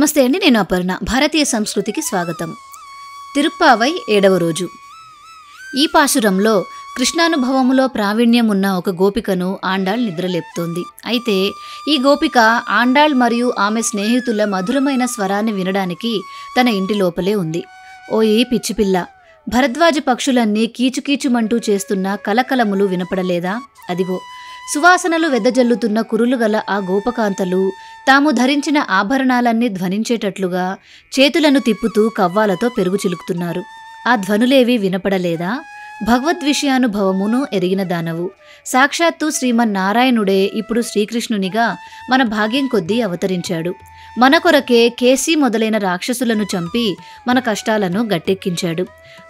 నమస్తే అండి, నేను అపర్ణ. భారతీయ సంస్కృతికి స్వాగతం. తిరుప్పావై 7వ రోజు. ఈ పాశురంలో కృష్ణానుభవములో ప్రావీణ్యం ఉన్న ఒక గోపికను ఆండాళ్ నిద్రలేపుతోంది. అయితే ఈ గోపిక ఆండాళ్ మరియు ఆమె స్నేహితుల మధురమైన స్వరాన్ని వినడానికి తన ఇంటి లోపలే ఉంది. ఓయి పిచ్చిపిల్ల, భరద్వాజ పక్షులన్నీ కీచుకీచుమంటూ చేస్తున్న కలకలములు వినపడలేదా? అదిగో సువాసనలు వెదజల్లుతున్న కురులు గల ఆ గోపకాంతలు తాము ధరించిన ఆభరణాలన్నీ ధ్వనించేటట్లుగా చేతులను తిప్పుతూ కవ్వాలతో పెరుగు చిలుకుతున్నారు. ఆ ధ్వనులేవీ వినపడలేదా? భగవద్విషయానుభవమును ఎరిగిన దానవు, సాక్షాత్తు శ్రీమన్నారాయణుడే ఇప్పుడు శ్రీకృష్ణునిగా మన భాగ్యం కొద్దీ అవతరించాడు. మన కొరకే కేసీ మొదలైన రాక్షసులను చంపి మన కష్టాలను గట్టెక్కించాడు.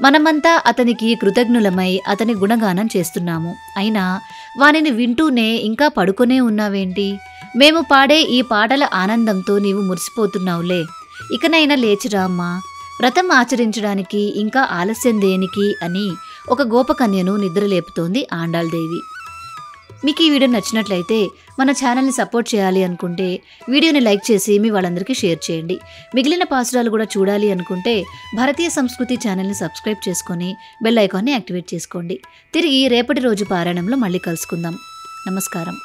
మనమంతా అతనికి కృతజ్ఞులమై అతని గుణగానం చేస్తున్నాము. అయినా వానిని వింటూనే ఇంకా పడుకునే ఉన్నావేంటి? మేము పాడే ఈ పాటల ఆనందంతో నీవు మురిసిపోతున్నావులే. ఇకనైనా లేచిరా అమ్మా, వ్రతం ఆచరించడానికి ఇంకా ఆలస్యం దేనికి అని ఒక గోపకన్యను నిద్రలేపుతోంది ఆండాళ్ దేవి. మీకు ఈ వీడియో నచ్చినట్లయితే మన ఛానల్ని సపోర్ట్ చేయాలి అనుకుంటే వీడియోని లైక్ చేసి మీ వాళ్ళందరికీ షేర్ చేయండి. మిగిలిన పాసురాలు కూడా చూడాలి అనుకుంటే భారతీయ సంస్కృతి ఛానల్ని సబ్స్క్రైబ్ చేసుకొని బెల్ ఐకాన్ని యాక్టివేట్ చేసుకోండి. తిరిగి రేపటి రోజు పారాయణంలో మళ్ళీ కలుసుకుందాం. నమస్కారం.